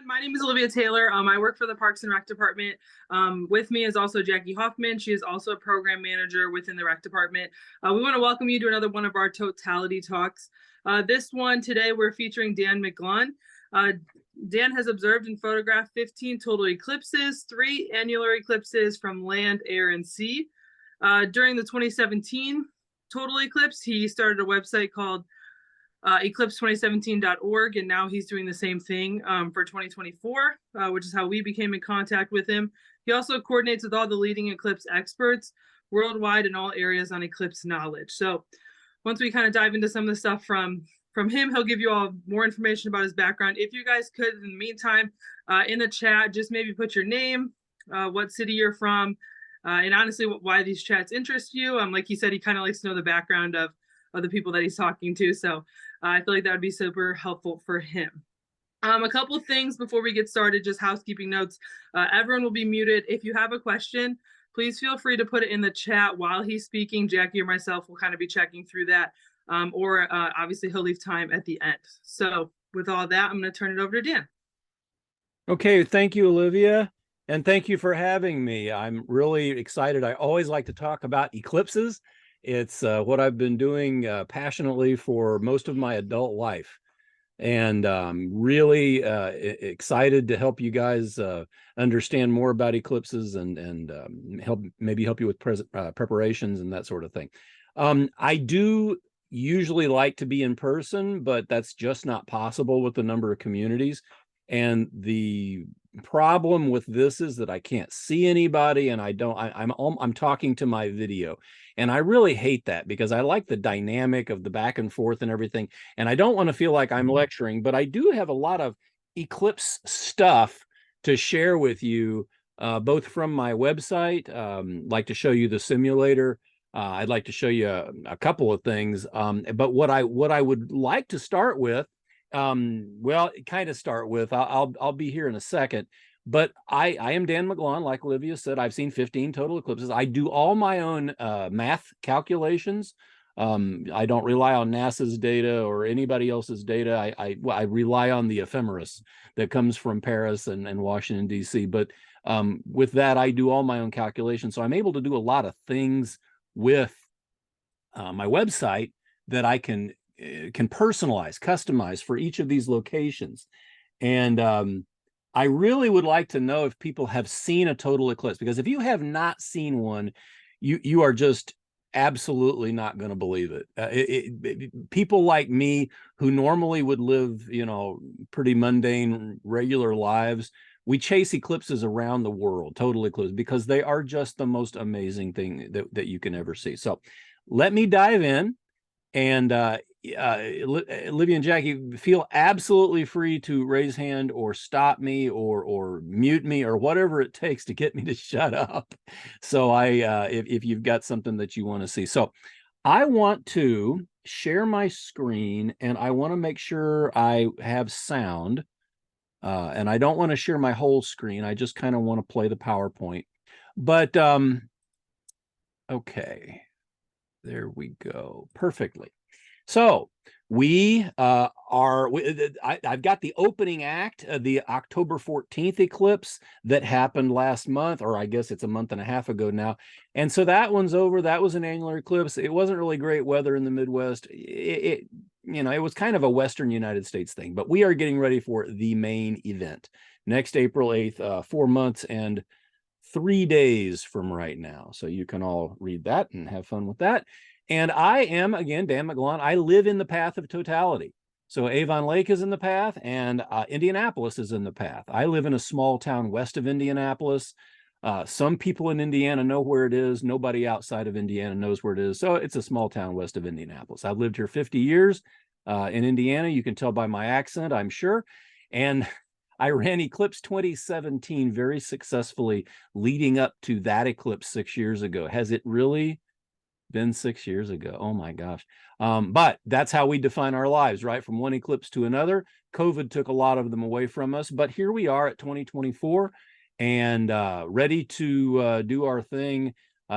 My name is Olivia Taylor. I work for the Parks and Rec Department. With me is also Jackie Hoffman. She is also a program manager within the Rec Department. We want to welcome you to another one of our Totality Talks. This one today, we're featuring Dan McGlaun. Dan has observed and photographed 15 total eclipses, 3 annular eclipses from land, air, and sea. During the 2017 total eclipse, he started a website called eclipse2017.org, and now he's doing the same thing for 2024, which is how we became in contact with him. He also coordinates with all the leading eclipse experts worldwide in all areas on eclipse knowledge. So once we kind of dive into some of the stuff from him, he'll give you all more information about his background. If you guys could, in the meantime, in the chat, just maybe put your name, what city you're from, and honestly, why these chats interest you. Like he said, he kind of likes to know the background of the people that he's talking to. So I feel like that would be super helpful for him. A couple things before we get started, just housekeeping notes. Everyone will be muted. If you have a question, please feel free to put it in the chat while he's speaking. Jackie or myself will kind of be checking through that. Or obviously he'll leave time at the end. So with all that, I'm going to turn it over to Dan. Okay, thank you, Olivia. And thank you for having me. I'm really excited. I always like to talk about eclipses. It's what I've been doing passionately for most of my adult life. And really excited to help you guys understand more about eclipses and maybe help you with preparations and that sort of thing. I do usually like to be in person, but that's just not possible with the number of communities. And the problem with this is that I can't see anybody, and I'm talking to my video. And I really hate that because I like the dynamic of the back and forth and everything. And I don't want to feel like I'm lecturing, but I do have a lot of eclipse stuff to share with you, both from my website. Like to show you the simulator. I'd like to show you a couple of things. But what I would like to start with, well, kind of start with, I'll be here in a second. But I am Dan McGlaun. Like Olivia said, I've seen 15 total eclipses. I do all my own math calculations. I don't rely on NASA's data or anybody else's data. I rely on the ephemeris that comes from Paris and Washington, D.C. But with that, I do all my own calculations. So I'm able to do a lot of things with my website that I can personalize, customize for each of these locations. And I really would like to know if people have seen a total eclipse, because if you have not seen one, you are just absolutely not going to believe it. People like me who normally would live, pretty mundane, regular lives, we chase eclipses around the world, total eclipses, because they are just the most amazing thing that you can ever see. So let me dive in. And Olivia and Jackie, feel absolutely free to raise hand or stop me or mute me or whatever it takes to get me to shut up. So if you've got something that you want to see. So I want to share my screen, and I want to make sure I have sound. And I don't want to share my whole screen. I just kind of want to play the PowerPoint. But okay. There we go. Perfectly. So I've got the opening act of the October 14th eclipse that happened last month, or I guess it's a month and a half ago now. And so that one's over. That was an annular eclipse. It wasn't really great weather in the Midwest. It was kind of a Western United States thing, but we are getting ready for the main event next April 8th, 4 months and 3 days from right now. So you can all read that and have fun with that. And I am, again, Dan McGlaun. I live in the path of totality. So Avon Lake is in the path, and Indianapolis is in the path. I live in a small town west of Indianapolis. Some people in Indiana know where it is. Nobody outside of Indiana knows where it is. So it's a small town west of Indianapolis. I've lived here 50 years in Indiana. You can tell by my accent, I'm sure. And I ran Eclipse 2017 very successfully leading up to that eclipse 6 years ago. Has it really been 6 years ago? Oh my gosh. But that's how we define our lives, right? From one eclipse to another. COVID took a lot of them away from us, but here we are at 2024 and ready to do our thing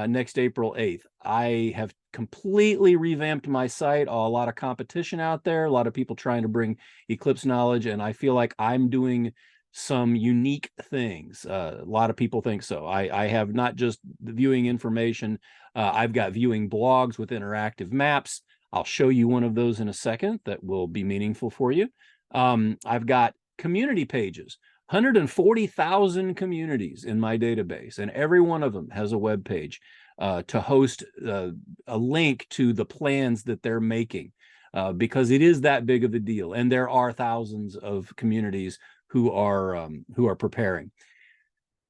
next April 8th. I have completely revamped my site. A lot of competition out there, a lot of people trying to bring eclipse knowledge, and I feel like I'm doing some unique things. A lot of people think so. I have not just the viewing information. I've got viewing blogs with interactive maps. I'll show you one of those in a second that will be meaningful for you. I've got community pages, 140,000 communities in my database, and every one of them has a web page to host a link to the plans that they're making, because it is that big of a deal. And there are thousands of communities who are preparing.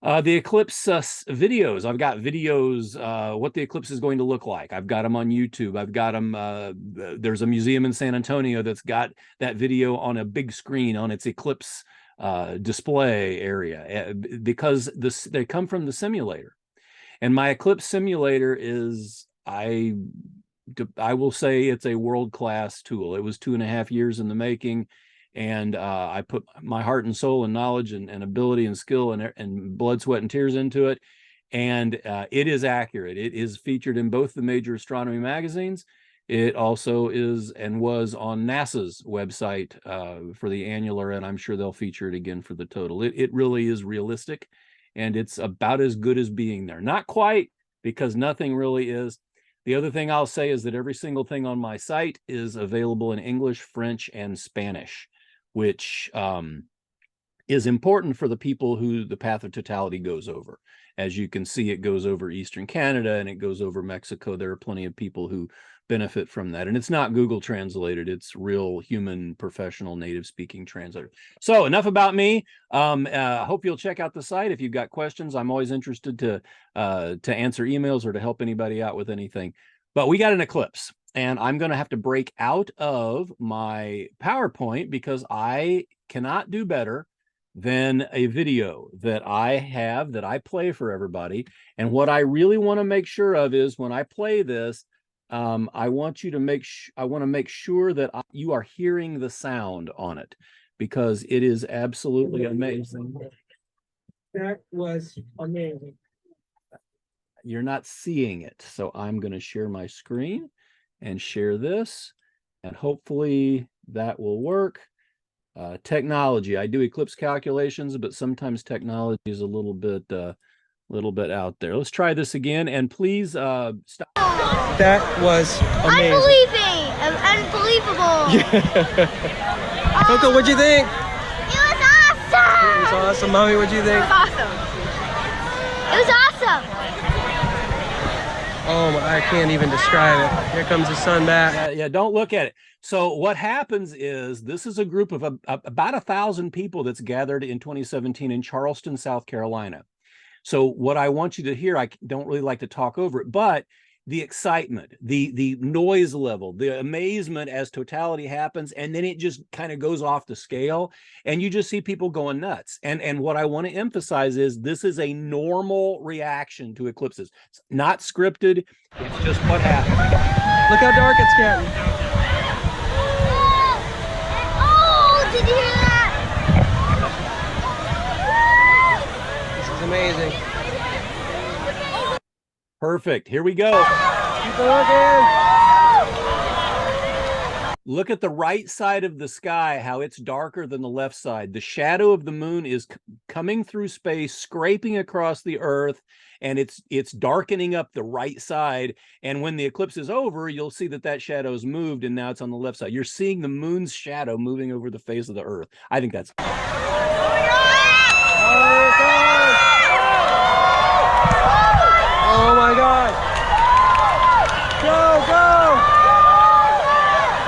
The eclipse videos, I've got videos, what the eclipse is going to look like. I've got them on YouTube. I've got them, there's a museum in San Antonio that's got that video on a big screen on its eclipse display area, because they come from the simulator. And my eclipse simulator is, I will say it's a world-class tool. It was 2.5 years in the making. And I put my heart and soul and knowledge and ability and skill and blood, sweat, and tears into it. And it is accurate. It is featured in both the major astronomy magazines. It also is and was on NASA's website for the annular, and I'm sure they'll feature it again for the total. It really is realistic, and it's about as good as being there. Not quite, because nothing really is. The other thing I'll say is that every single thing on my site is available in English, French, and Spanish, which is important for the people who the path of totality goes over. As you can see, it goes over Eastern Canada and it goes over Mexico. There are plenty of people who benefit from that. And it's not Google translated. It's real human, professional, native speaking translator. So enough about me. I hope you'll check out the site. If you've got questions, I'm always interested to answer emails or to help anybody out with anything. But we got an eclipse. And I'm going to have to break out of my PowerPoint because I cannot do better than a video that I have that I play for everybody. And what I really want to make sure of is when I play this, I want you to make sure that you are hearing the sound on it, because it is absolutely amazing. That was amazing. You're not seeing it, so I'm going to share my screen and share this, and hopefully that will work. Technology, I do eclipse calculations, but sometimes technology is a little bit out there. Let's try this again, and please stop. That was amazing. Unbelievable. Coco, what'd you think? It was awesome. It was awesome. Mommy, what'd you think? It was awesome. It was awesome. Oh, I can't even describe it. Here comes the sun back. Yeah, don't look at it. So what happens is this is a group of about 1,000 people that's gathered in 2017 in Charleston, South Carolina. So what I want you to hear, I don't really like to talk over it, but the excitement, the noise level, the amazement as totality happens, and then it just kind of goes off the scale, and you just see people going nuts. And what I want to emphasize is this is a normal reaction to eclipses. It's not scripted. It's just what happens. Look how dark it's getting. Oh, did you hear that? This is amazing. Perfect. Here we go. Keep looking. Look at the right side of the sky, how it's darker than the left side. The shadow of the moon is coming through space, scraping across the earth, and it's darkening up the right side. And when the eclipse is over, you'll see that shadow's moved, and now it's on the left side. You're seeing the moon's shadow moving over the face of the earth. I think that's... Oh my God! Go, go!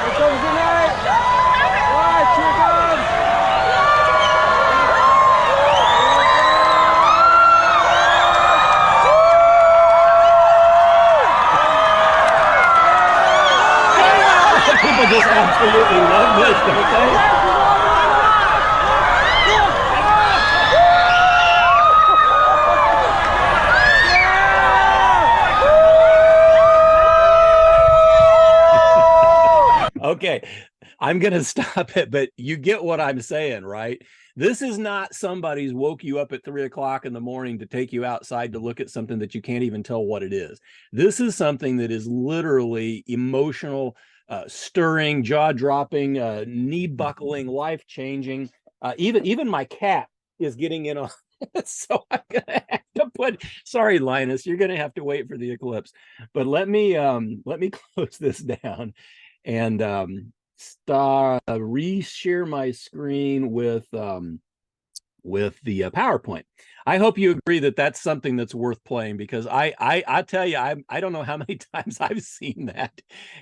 Here comes the night! Watch, here comes! People just absolutely love this, don't they? Okay, I'm going to stop it, but you get what I'm saying, right? This is not somebody's woke you up at 3 o'clock in the morning to take you outside to look at something that you can't even tell what it is. This is something that is literally emotional, stirring, jaw-dropping, knee-buckling, life-changing. Even my cat is getting in on it. So I'm gonna have to put, sorry, Linus, you're gonna have to wait for the eclipse. But let me close this down and reshare my screen with the PowerPoint. I hope you agree that that's something that's worth playing, because I tell you, I don't know how many times I've seen that,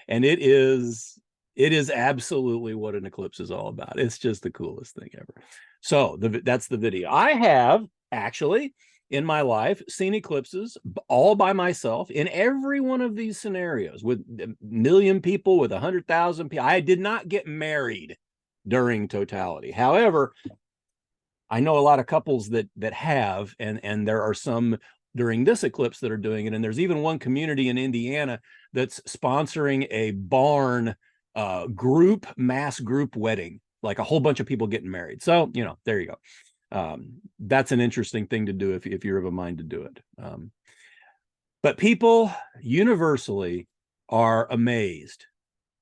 and it is absolutely what an eclipse is all about. It's just the coolest thing ever. So that's the video. I have actually in my life seen eclipses all by myself in every one of these scenarios, with 1 million people, with 100,000 people. I did not get married during totality. However, I know a lot of couples that have, and there are some during this eclipse that are doing it. And there's even one community in Indiana that's sponsoring a barn mass group wedding, like a whole bunch of people getting married. So, you know, there you go. That's an interesting thing to do if you're of a mind to do it. But people universally are amazed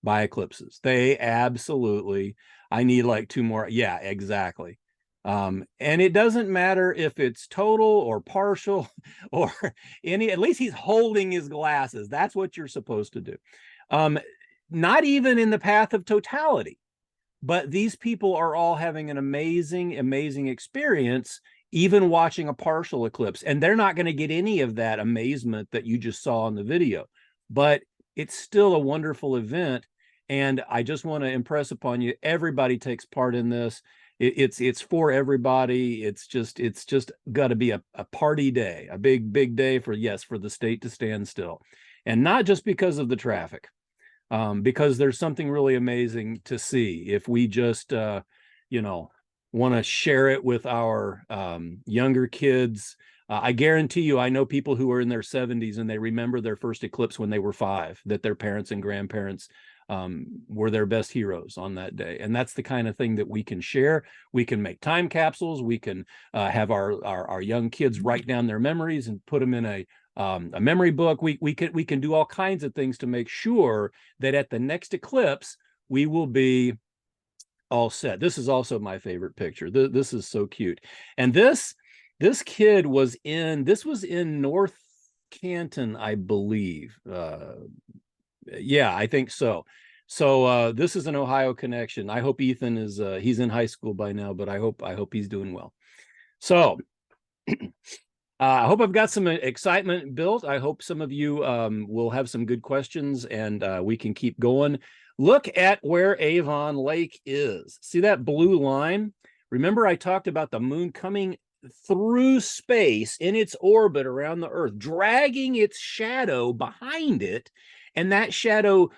by eclipses. They absolutely, I need like 2 more. Yeah, exactly. And it doesn't matter if it's total or partial or any, at least he's holding his glasses. That's what you're supposed to do. Not even in the path of totality, but these people are all having an amazing, amazing experience, even watching a partial eclipse. And they're not going to get any of that amazement that you just saw in the video, but it's still a wonderful event. And I just want to impress upon you, everybody takes part in this. It's for everybody. It's just got to be a party day, a big day for the state to stand still, and not just because of the traffic, because there's something really amazing to see if we just you know, want to share it with our younger kids. I guarantee you, I know people who are in their 70s and they remember their first eclipse when they were 5, that their parents and grandparents were their best heroes on that day. And that's the kind of thing that we can share. We can make time capsules. We can have our young kids write down their memories and put them in a memory book. We can do all kinds of things to make sure that at the next eclipse we will be all set. This is also my favorite picture. This is so cute. And this kid was in North Canton, I believe. Yeah, I think so. So this is an Ohio connection. I hope Ethan is he's in high school by now, but I hope he's doing well. So I hope I've got some excitement built. I hope some of you will have some good questions, and we can keep going. Look at where Avon Lake is. See that blue line? Remember I talked about the moon coming through space in its orbit around the Earth, dragging its shadow behind it, and that shadow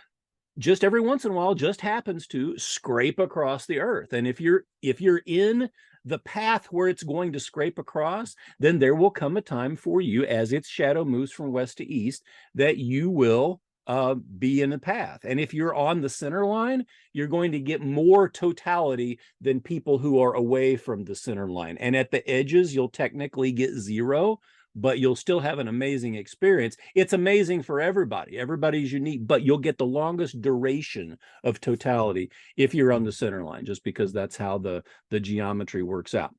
just every once in a while just happens to scrape across the Earth. And if you're in the path where it's going to scrape across, then there will come a time for you, as its shadow moves from west to east, that you will be in the path. And if you're on the center line, you're going to get more totality than people who are away from the center line. And at the edges, you'll technically get 0, but you'll still have an amazing experience. It's amazing for everybody. Everybody's unique, but you'll get the longest duration of totality if you're on the center line, just because that's how the geometry works out.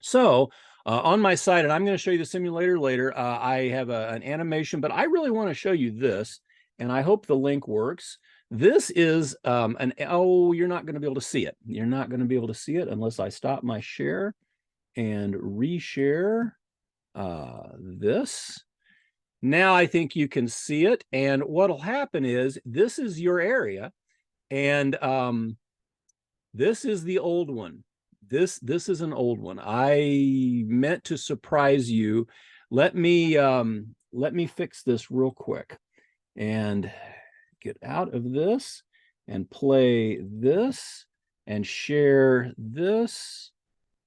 So on my site, and I'm going to show you the simulator later, I have an animation, but I really want to show you this, and I hope the link works. This is you're not going to be able to see it. You're not going to be able to see it unless I stop my share and reshare this. Now I think you can see it, and what'll happen is this is your area, and this is the old one. This is an old one. I meant to surprise you. Let me fix this real quick and get out of this and play this and share this.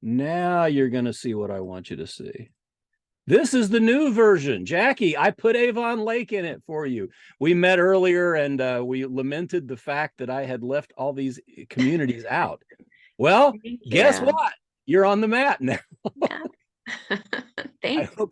Now you're going to see what I want you to see. This is the new version. Jackie, I put Avon Lake in it for you. We met earlier, and we lamented the fact that I had left all these communities out. Well, guess what? You're on the map now. Yeah. Thanks. I hope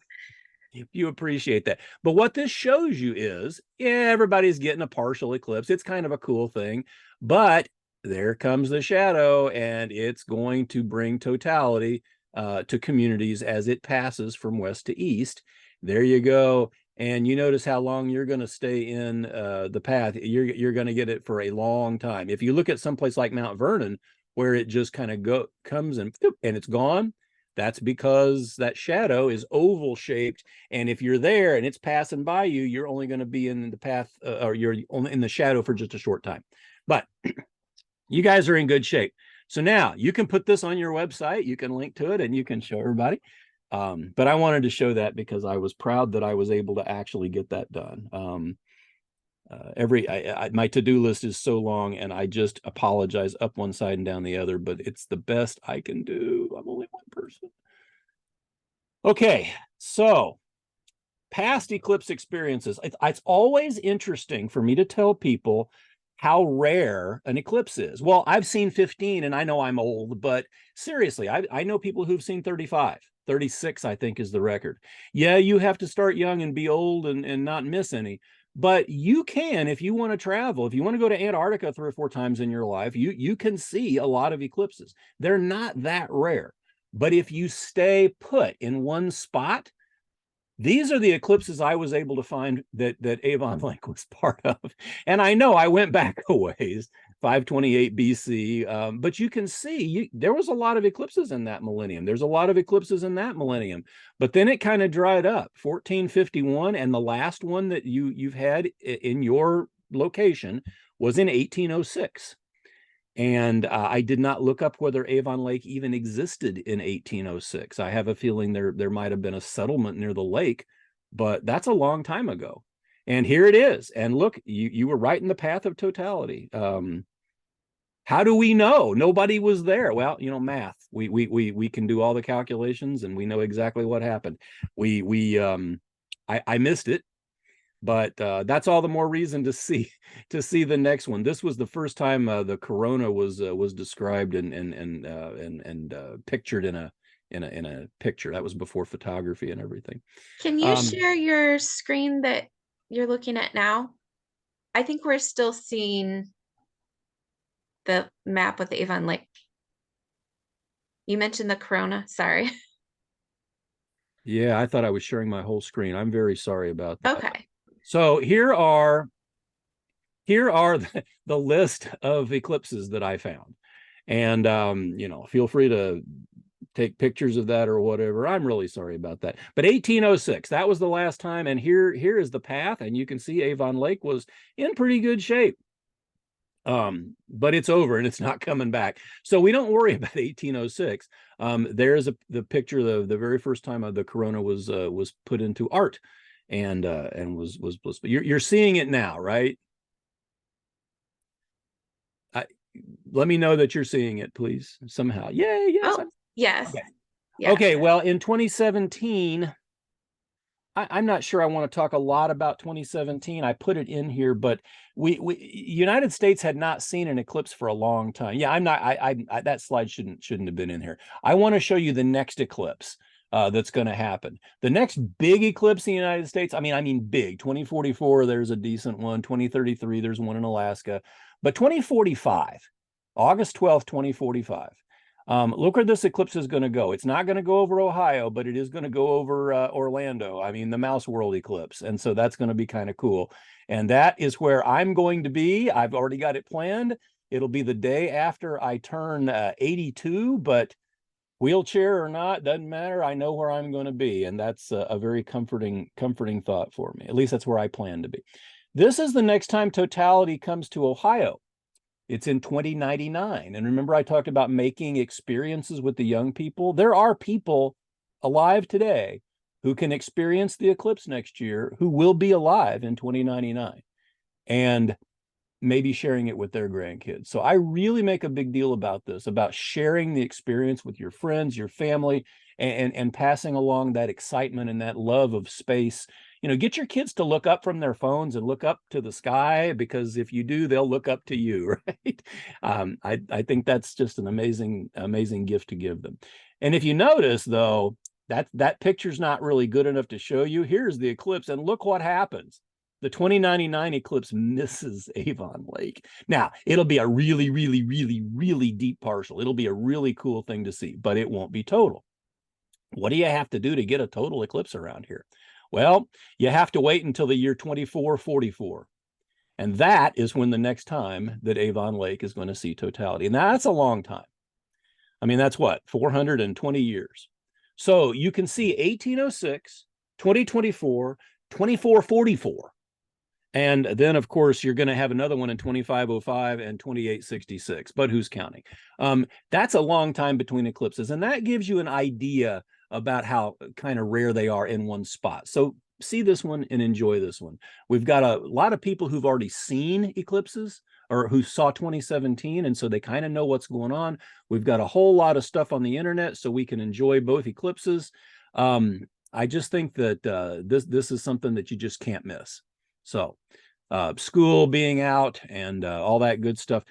you appreciate that. But what this shows you is, yeah, everybody's getting a partial eclipse. It's kind of a cool thing, but there comes the shadow, and it's going to bring totality to communities as it passes from west to east. There you go. And you notice how long you're going to stay in the path. You're going to get it for a long time. If you look at someplace like Mount Vernon, where it just kind of comes and it's gone, that's because that shadow is oval shaped. And if you're there and it's passing by you, you're only going to be in the path or you're only in the shadow for just a short time. But you guys are in good shape. So now you can put this on your website. You can link to it and you can show everybody. But I wanted to show that because I was proud that I was able to actually get that done. My to-do list is so long and I just apologize up one side and down the other, but it's the best I can do. I'm only one person. Okay, so past eclipse experiences. It's always interesting for me to tell people how rare an eclipse is. Well, I've seen 15 and I know I'm old, but seriously, I know people who've seen 35. 36, I think, is the record. Yeah, you have to start young and be old and not miss any. But you can, if you want to travel, if you want to go to Antarctica 3 or 4 times in your life, you can see a lot of eclipses. They're not that rare. But if you stay put in one spot, these are the eclipses I was able to find that Avon Lake was part of. And I know I went back a ways, 528 BC, but you can see there was a lot of eclipses in that millennium. There's a lot of eclipses in that millennium, but then it kind of dried up. 1451, and the last one that you've had in your location was in 1806. And I did not look up whether Avon Lake even existed in 1806. I have a feeling there might have been a settlement near the lake, but that's a long time ago. And here it is. And look, you were right in the path of totality. How do we know? Nobody was there. Well, math. We can do all the calculations and we know exactly what happened. I missed it. But that's all the more reason to see the next one. This was the first time the corona was described and pictured in a picture. That was before photography and everything. Can you share your screen that you're looking at now? I think we're still seeing the map with Avon Lake. You mentioned the corona. Sorry. Yeah, I thought I was sharing my whole screen. I'm very sorry about that. Okay. So here are the list of eclipses that I found. And, feel free to take pictures of that or whatever. I'm really sorry about that. But 1806, that was the last time. And here is the path. And you can see Avon Lake was in pretty good shape. But it's over and it's not coming back. So we don't worry about 1806. There's the picture of the very first time the corona was put into art. And was you're seeing it now, right? Let me know that you're seeing it, please, somehow. Yay, yes. Oh, yes. Okay. Yes. Okay, well, in 2017, I'm not sure I want to talk a lot about 2017. I put it in here, but United States had not seen an eclipse for a long time. Yeah, I'm not. I that slide shouldn't have been in here. I want to show you the next eclipse. That's going to happen. The next big eclipse in the United States, I mean big, 2044, there's a decent one. 2033, there's one in Alaska. But 2045, August 12th, 2045, look where this eclipse is going to go. It's not going to go over Ohio, but it is going to go over Orlando. I mean, the Mouse World eclipse. And so that's going to be kind of cool. And that is where I'm going to be. I've already got it planned. It'll be the day after I turn 82, but wheelchair or not, doesn't matter. I know where I'm going to be. And that's a very comforting thought for me. At least that's where I plan to be. This is the next time Totality comes to Ohio. It's in 2099. And remember, I talked about making experiences with the young people. There are people alive today who can experience the eclipse next year who will be alive in 2099. And maybe sharing it with their grandkids. So I really make a big deal about this, about sharing the experience with your friends, your family, and passing along that excitement and that love of space. Get your kids to look up from their phones and look up to the sky, because if you do, they'll look up to you, right? I think that's just an amazing gift to give them. And if you notice, though, that picture's not really good enough to show you. Here's the eclipse, and look what happens. The 2099 eclipse misses Avon Lake. Now, it'll be a really, really, really, really deep partial. It'll be a really cool thing to see, but it won't be total. What do you have to do to get a total eclipse around here? Well, you have to wait until the year 2444. And that is when the next time that Avon Lake is going to see totality. And that's a long time. I mean, that's what, 420 years. So you can see 1806, 2024, 2444. And then, of course, you're going to have another one in 2505 and 2866. But who's counting? That's a long time between eclipses. And that gives you an idea about how kind of rare they are in one spot. So see this one and enjoy this one. We've got a lot of people who've already seen eclipses or who saw 2017, and so they kind of know what's going on. We've got a whole lot of stuff on the internet so we can enjoy both eclipses. I just think that this is something that you just can't miss. So school being out and all that good stuff.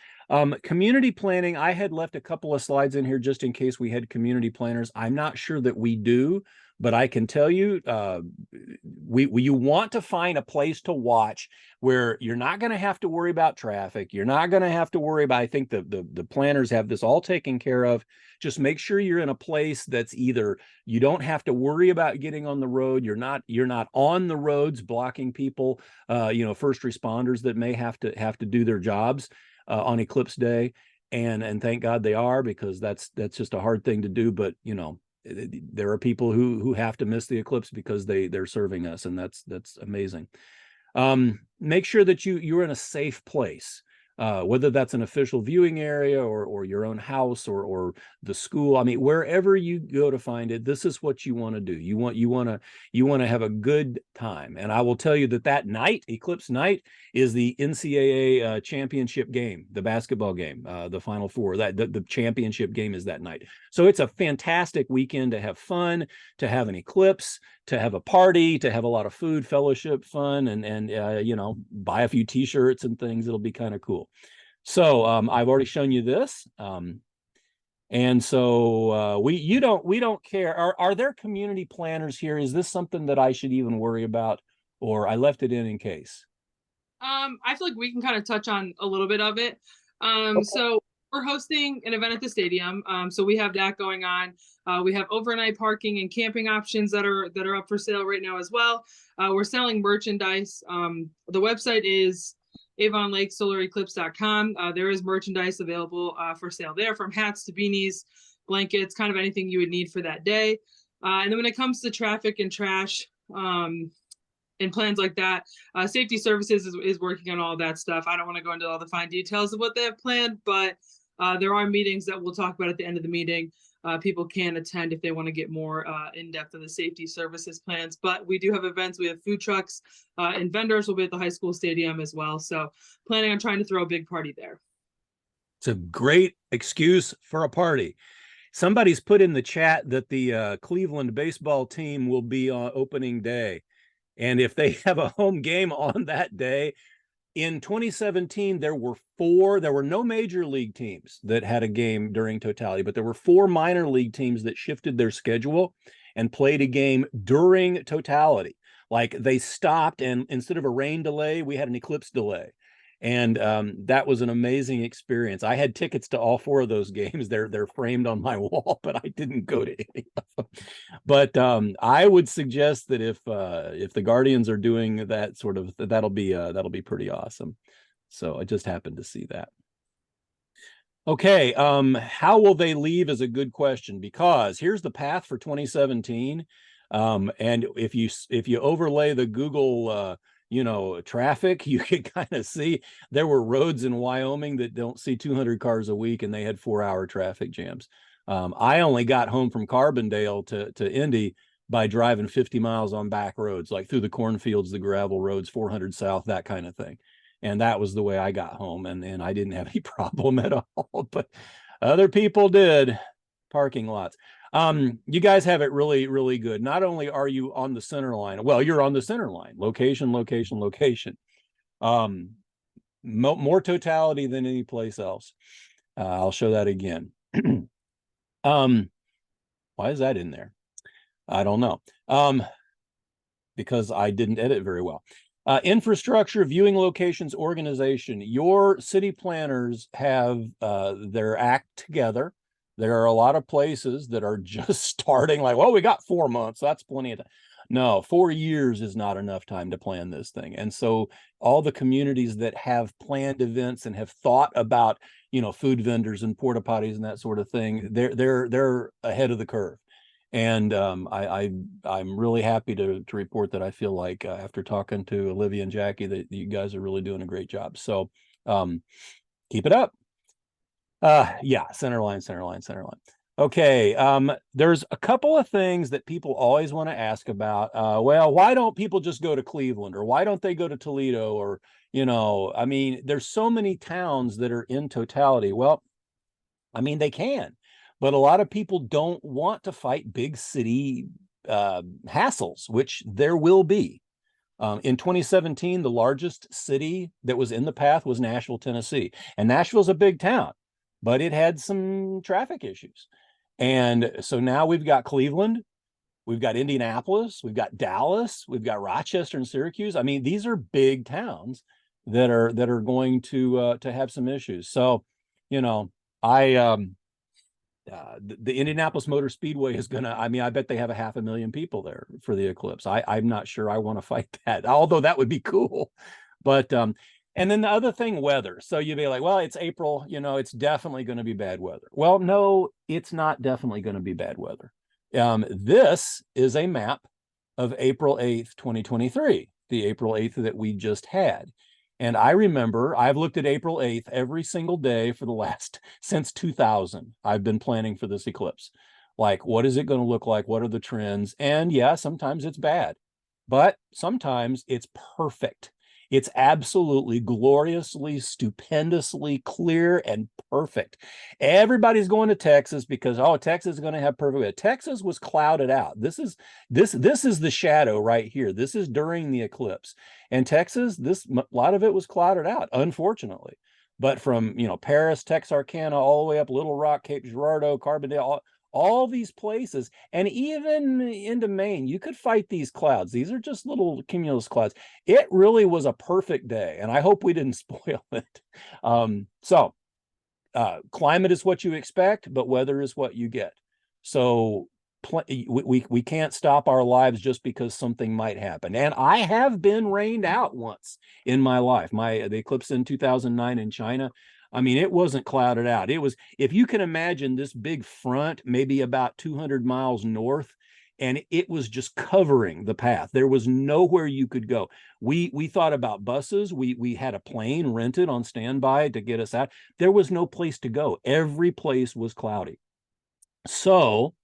Community planning, I had left a couple of slides in here just in case we had community planners. I'm not sure that we do, but I can tell you, you want to find a place to watch where you're not going to have to worry about traffic. You're not going to have to worry about, I think the planners have this all taken care of. Just make sure you're in a place that's either you don't have to worry about getting on the road. You're not on the roads blocking people, first responders that may have to do their jobs on eclipse day. And thank God they are, because that's just a hard thing to do. But, there are people who have to miss the eclipse because they're serving us, and that's amazing. Make sure that you're in a safe place, whether that's an official viewing area or your own house or the school. I mean, wherever you go to find it, this is what you want to do. You want to have a good time. And I will tell you that night, eclipse night, is the NCAA championship game, the basketball game, the Final Four. That the championship game is that night. So it's a fantastic weekend to have fun, to have an eclipse, to have a party, to have a lot of food, fellowship, fun, and buy a few T-shirts and things. It'll be kind of cool. So I've already shown you this, and so we don't care. Are there community planners here? Is this something that I should even worry about, or I left it in case? I feel like we can kind of touch on a little bit of it. So we're hosting an event at the stadium. So we have that going on. We have overnight parking and camping options that are up for sale right now as well. We're selling merchandise. The website is AvonLakeSolarEclipse.com. There is merchandise available for sale there, from hats to beanies, blankets, kind of anything you would need for that day. And then when it comes to traffic and trash, and plans like that, safety services is working on all that stuff. I don't want to go into all the fine details of what they have planned, but there are meetings that we'll talk about at the end of the meeting. People can attend if they want to get more in depth of the safety services plans. But we do have events. We have food trucks and vendors will be at the high school stadium as well. So planning on trying to throw a big party there. It's a great excuse for a party. Somebody's put in the chat that the Cleveland baseball team will be on opening day. And if they have a home game on that day, in 2017, there were no major league teams that had a game during totality, but there were 4 minor league teams that shifted their schedule and played a game during totality. Like they stopped, and instead of a rain delay, we had an eclipse delay. And that was an amazing experience. I had tickets to all 4 of those games. They're framed on my wall, but I didn't go to any of them. But I would suggest that if the Guardians are doing that sort of, that'll be pretty awesome. So I just happened to see that. Okay, how will they leave is a good question, because here's the path for 2017. And if you overlay the Google traffic, you can kind of see there were roads in Wyoming that don't see 200 cars a week, and they had 4-hour traffic jams. I only got home from Carbondale to Indy by driving 50 miles on back roads, like through the cornfields, the gravel roads, 400 south, that kind of thing. And that was the way I got home, and I didn't have any problem at all, but other people did. Parking lots. You guys have it really, really good. Not only are you on the center line, well, you're on the center line, location, location, location. More totality than any place else. I'll show that again. Why is that in there? I don't know. Because I didn't edit very well. Infrastructure, viewing locations, organization. Your city planners have their act together. There are a lot of places that are just starting like, well, we got 4 months. That's plenty of time. No, 4 years is not enough time to plan this thing. And so all the communities that have planned events and have thought about, food vendors and porta potties and that sort of thing, they're ahead of the curve. And I'm really happy to report that I feel like after talking to Olivia and Jackie that you guys are really doing a great job. So keep it up. Yeah, centerline. Okay, there's a couple of things that people always want to ask about. Well, why don't people just go to Cleveland, or why don't they go to Toledo, or I mean, there's so many towns that are in Totality. Well, I mean, they can, but a lot of people don't want to fight big city hassles, which there will be. In 2017, the largest city that was in the path was Nashville, Tennessee. And Nashville's a big town, but it had some traffic issues. And so now we've got Cleveland, we've got Indianapolis, we've got Dallas, we've got Rochester and Syracuse. I mean, these are big towns that are going to have some issues. So, the Indianapolis Motor Speedway is I bet they have 500,000 people there for the eclipse. I'm not sure I want to fight that, although that would be cool. But and then the other thing, weather. So you'd be like, well, it's April, it's definitely going to be bad weather. Well, no, it's not definitely going to be bad weather. This is a map of April 8th, 2023, the April 8th that we just had. And I remember I've looked at April 8th every single day for since 2000. I've been planning for this eclipse. Like, what is it going to look like? What are the trends? And yeah, sometimes it's bad, but sometimes it's perfect. It's absolutely gloriously, stupendously clear and perfect. Everybody's going to Texas because, Texas is going to have perfect weather. Texas was clouded out. This is the shadow right here. This is during the eclipse. And Texas, a lot of it was clouded out, unfortunately. But from, Paris, Texarkana, all the way up Little Rock, Cape Girardeau, Carbondale, all these places, and even into Maine, you could fight these clouds. These are just little cumulus clouds. It really was a perfect day, and I hope we didn't spoil it. Climate is what you expect, but weather is what you get. So we can't stop our lives just because something might happen. And I have been rained out once in my life. The eclipse in 2009 in China, I mean, it wasn't clouded out. It was, if you can imagine this big front, maybe about 200 miles north, and it was just covering the path. There was nowhere you could go. We thought about buses. We had a plane rented on standby to get us out. There was no place to go. Every place was cloudy. So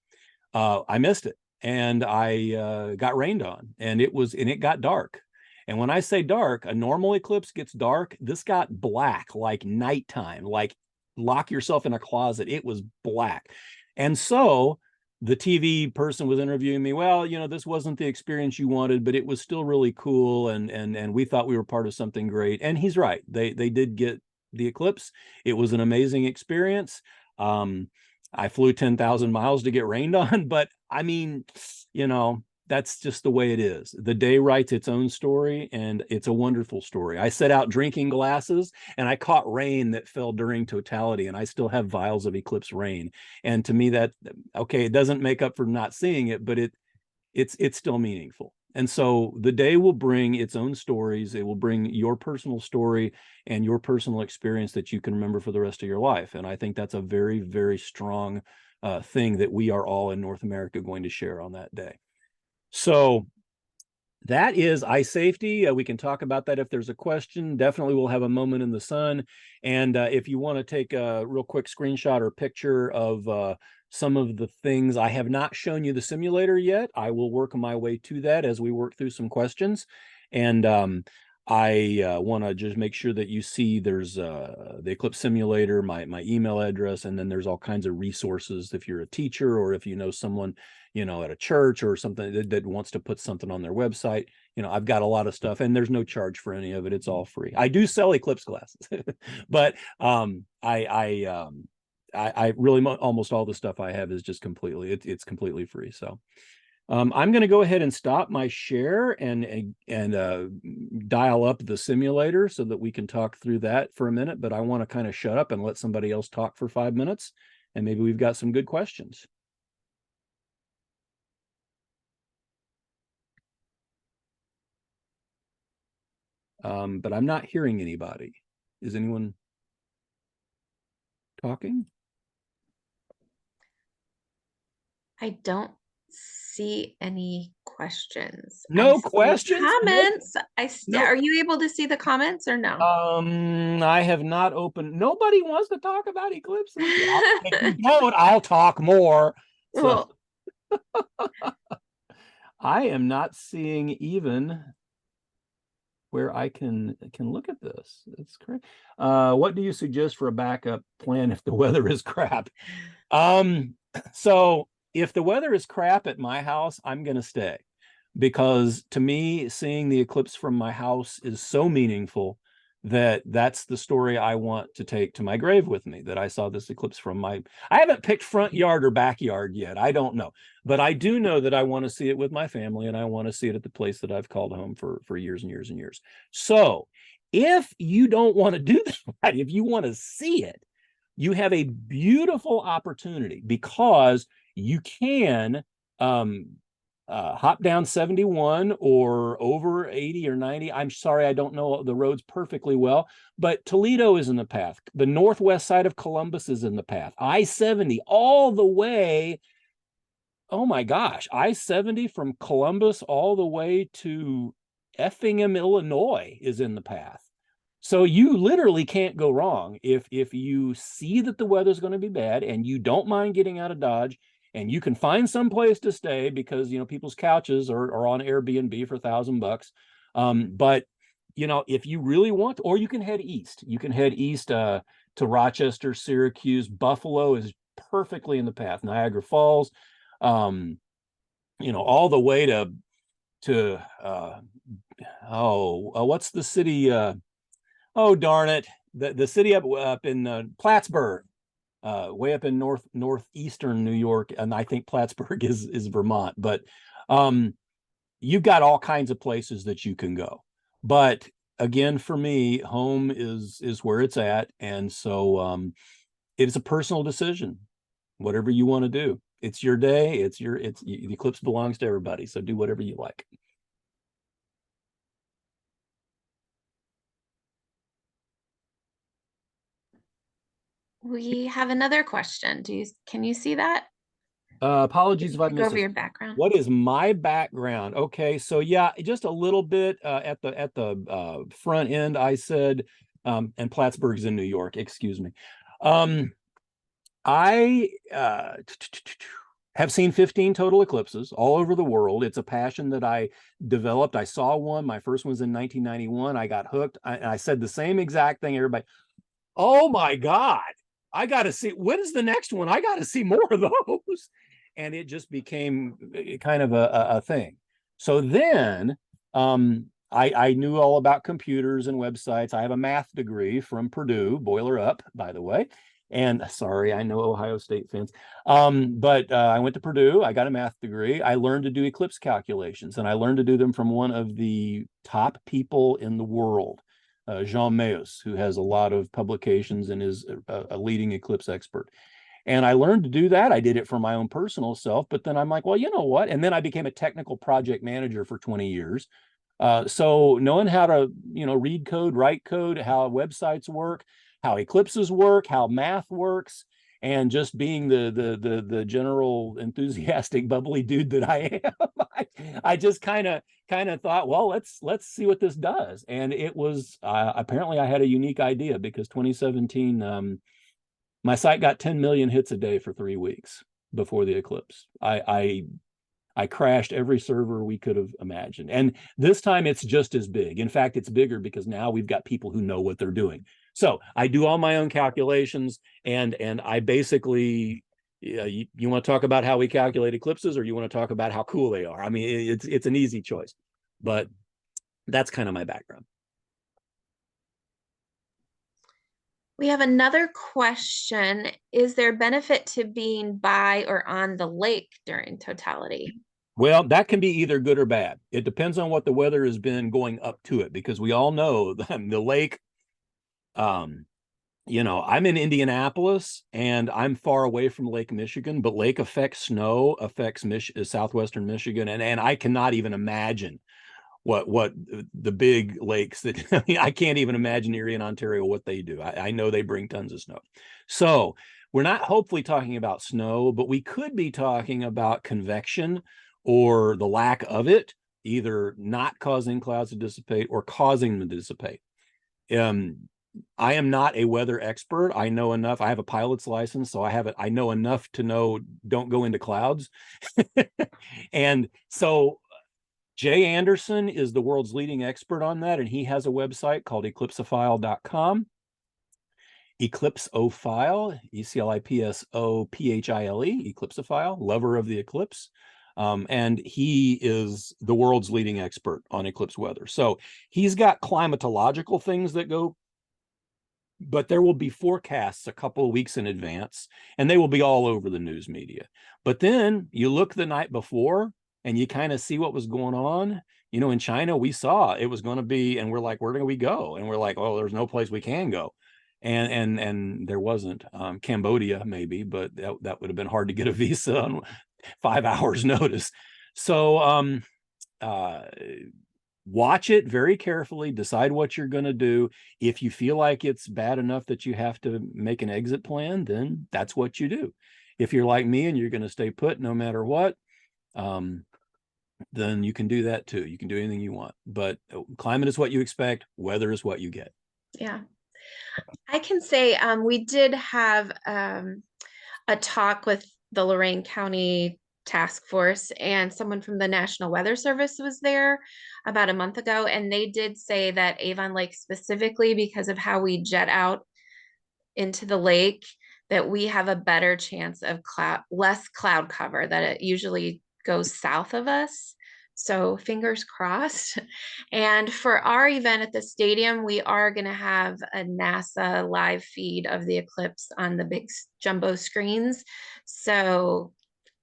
I missed it, and I got rained on, and it got dark. And when I say dark, a normal eclipse gets dark. This got black, like nighttime, like lock yourself in a closet. It was black. And so the TV person was interviewing me. Well, this wasn't the experience you wanted, but it was still really cool. And we thought we were part of something great. And he's right. They did get the eclipse. It was an amazing experience. I flew 10,000 miles to get rained on, but I mean, that's just the way it is. The day writes its own story, and it's a wonderful story. I set out drinking glasses, and I caught rain that fell during Totality, and I still have vials of eclipse rain. And to me, it doesn't make up for not seeing it, but it's still meaningful. And so the day will bring its own stories. It will bring your personal story and your personal experience that you can remember for the rest of your life. And I think that's a very, very strong thing that we are all in North America going to share on that day. So that is eye safety. We can talk about that if there's a question. Definitely we'll have a moment in the sun. And if you want to take a real quick screenshot or picture of some of the things, I have not shown you the simulator yet. I will work my way to that as we work through some questions. And I want to just make sure that you see there's the Eclipse simulator, my email address, and then there's all kinds of resources if you're a teacher or if you know someone, at a church or something that wants to put something on their website. I've got a lot of stuff, and there's no charge for any of it. It's all free. I do sell Eclipse glasses, but I really almost all the stuff I have is just it's completely free. So I'm going to go ahead and stop my share and dial up the simulator so that we can talk through that for a minute. But I want to kind of shut up and let somebody else talk for 5 minutes, and maybe we've got some good questions. But I'm not hearing anybody. Is anyone talking? I don't see any questions. No I see questions? comments. No. Are you able to see the comments or no? I have not opened. Nobody wants to talk about eclipses. If you don't, I'll talk more. So Well, I am not seeing even where I can look at this. It's great. What do you suggest for a backup plan if the weather is crap? So if the weather is crap at my house, I'm going to stay, because to me, seeing the eclipse from my house is so meaningful that that's the story I want to take to my grave with me, that I saw this eclipse from my, I haven't picked front yard or backyard yet. I don't know, but I do know that I want to see it with my family, and I want to see it at the place that I've called home for years and years and years. So if you don't want to do that, if you want to see it, you have a beautiful opportunity, because you can hop down 71 or over 80 or 90. I'm sorry, I don't know the roads perfectly well, but Toledo is in the path. The northwest side of Columbus is in the path. I-70 all the way. Oh my gosh, I-70 from Columbus all the way to Effingham, Illinois is in the path. So you literally can't go wrong if you see that the weather's going to be bad and you don't mind getting out of Dodge, and you can find some place to stay, because people's couches are on Airbnb for $1,000. But if you really want, or you can head east. You can head east to Rochester, Syracuse. Buffalo is perfectly in the path. Niagara Falls, all the way to what's the city? Oh, darn it. The city up in Plattsburgh, way up in northeastern New York. And I think Plattsburgh is Vermont. But you've got all kinds of places that you can go. But again, for me, home is where it's at. And so it's a personal decision, whatever you want to do. It's your day. The eclipse belongs to everybody. So do whatever you like. we have another question. Can you see that? Apologies if I Go missed over this. your background. What is my background? Okay, so yeah, just a little bit at the front end. I said, and Plattsburgh's in New York. Excuse me. I have seen 15 total eclipses all over the world. It's a passion that I developed. I saw one. My first one's in 1991. I got hooked. I said the same exact thing. Everybody, oh my God, I got to see, when is the next one? I got to see more of those. And it just became kind of a thing. So then I knew all about computers and websites. I have a math degree from Purdue, boiler up, by the way. And sorry, I know Ohio State fans. But I went to Purdue. I got a math degree. I learned to do eclipse calculations, and I learned to do them from one of the top people in the world, Jean Meus, who has a lot of publications and is a leading eclipse expert. And I learned to do that. I did it for my own personal self, but then I'm like, well, you know what? And then I became a technical project manager for 20 years. So knowing how to, read code, write code, how websites work, how eclipses work, how math works, and just being the general enthusiastic, bubbly dude that I am, I just kind of thought, well, let's see what this does. And it was apparently I had a unique idea, because 2017. My site got 10 million hits a day for 3 weeks before the eclipse. I crashed every server we could have imagined. And this time it's just as big. In fact, it's bigger, because now we've got people who know what they're doing. So I do all my own calculations, and I basically, you want to talk about how we calculate eclipses, or you want to talk about how cool they are? I mean, it's an easy choice, but that's kind of my background. We have another question. Is there benefit to being by or on the lake during totality? Well, that can be either good or bad. It depends on what the weather has been going up to it, because we all know the lake, I'm in Indianapolis and I'm far away from Lake Michigan, but lake effect snow affects southwestern Michigan. And I cannot even imagine what the big lakes that I can't even imagine Erie and Ontario, what they do. I know they bring tons of snow. So we're not hopefully talking about snow, but we could be talking about convection or the lack of it, either not causing clouds to dissipate or causing them to dissipate. I am not a weather expert. I know enough. I have a pilot's license, so I know enough to know don't go into clouds. And so Jay Anderson is the world's leading expert on that, and he has a website called eclipsophile.com. Eclipsophile, Eclipsophile, Eclipsophile, lover of the eclipse. And he is the world's leading expert on eclipse weather. So he's got climatological things that go, but there will be forecasts a couple of weeks in advance, and they will be all over the news media. But then you look the night before and you kind of see what was going on. In China, we saw it was going to be, and we're like, where do we go? And we're like, oh, there's no place we can go. And there wasn't. Cambodia maybe, but that would have been hard to get a visa on 5 hours notice. So watch it very carefully, decide what you're going to do. If you feel like it's bad enough that you have to make an exit plan, then that's what you do. If you're like me and you're going to stay put no matter what, then you can do that too. You can do anything you want, but climate is what you expect. Weather is what you get. Yeah. I can say we did have a talk with the Lorain County Task Force, and someone from the National Weather Service was there about a month ago, and they did say that Avon Lake specifically, because of how we jet out into the lake, that we have a better chance of less cloud cover, that it usually goes south of us. So fingers crossed. And for our event at the stadium, we are going to have a NASA live feed of the eclipse on the big jumbo screens. So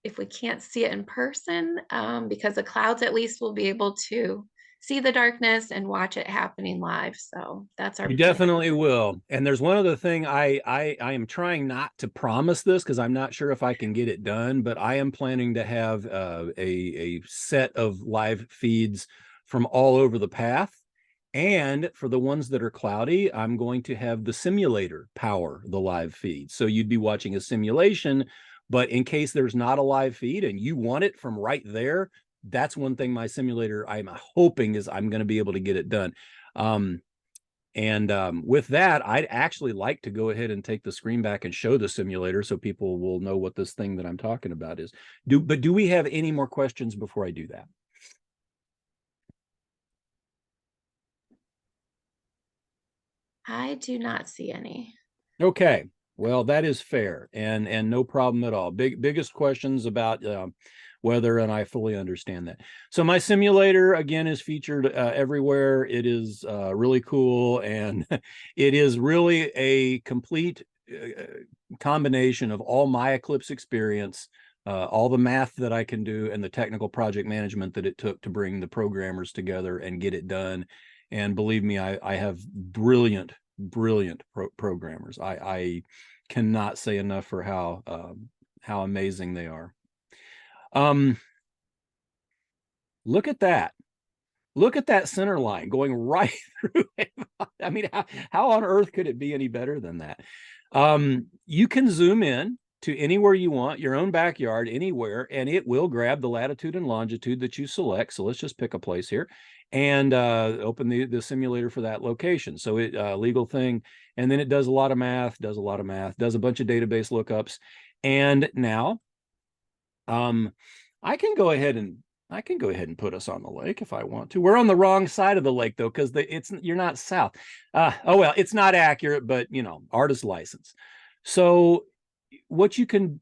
if we can't see it in person, because of clouds, at least we'll be able to see the darkness and watch it happening live. So that's our You plan. definitely will. And there's one other thing I am trying not to promise this because I'm not sure if I can get it done, but I am planning to have a set of live feeds from all over the path. And for the ones that are cloudy, I'm going to have the simulator power the live feed. So you'd be watching a simulation, but in case there's not a live feed and you want it from right there, that's one thing my simulator, I'm hoping, is I'm going to be able to get it done. With that, I'd actually like to go ahead and take the screen back and show the simulator so people will know what this thing that I'm talking about is. But do we have any more questions before I do that? I do not see any. Okay, well, that is fair and no problem at all. Biggest questions about weather, and I fully understand that. So my simulator, again, is featured everywhere. It is really cool, and it is really a complete combination of all my eclipse experience, all the math that I can do, and the technical project management that it took to bring the programmers together and get it done. And believe me, I have brilliant programmers. I cannot say enough for how amazing they are. Look at that. Look at that center line going right through it. I mean, how on earth could it be any better than that? You can zoom in to anywhere you want, your own backyard, anywhere, and it will grab the latitude and longitude that you select. So let's just pick a place here and open the simulator for that location. So it legal thing, and then it does a lot of math, does a bunch of database lookups. And now I can go ahead and put us on the lake if I want to. We're on the wrong side of the lake though, because you're not south. Oh well, it's not accurate, but artist license. So what you can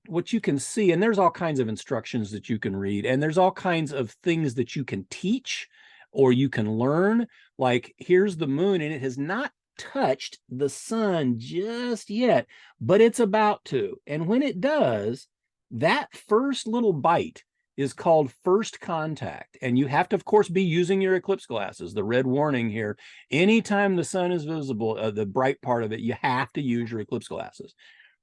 see, and there's all kinds of instructions that you can read, and there's all kinds of things that you can teach or you can learn. Like, here's the moon, and it has not touched the sun just yet, but it's about to. And when it does, that first little bite is called first contact. And you have to, of course, be using your eclipse glasses. The red warning here, anytime the sun is visible, the bright part of it, you have to use your eclipse glasses.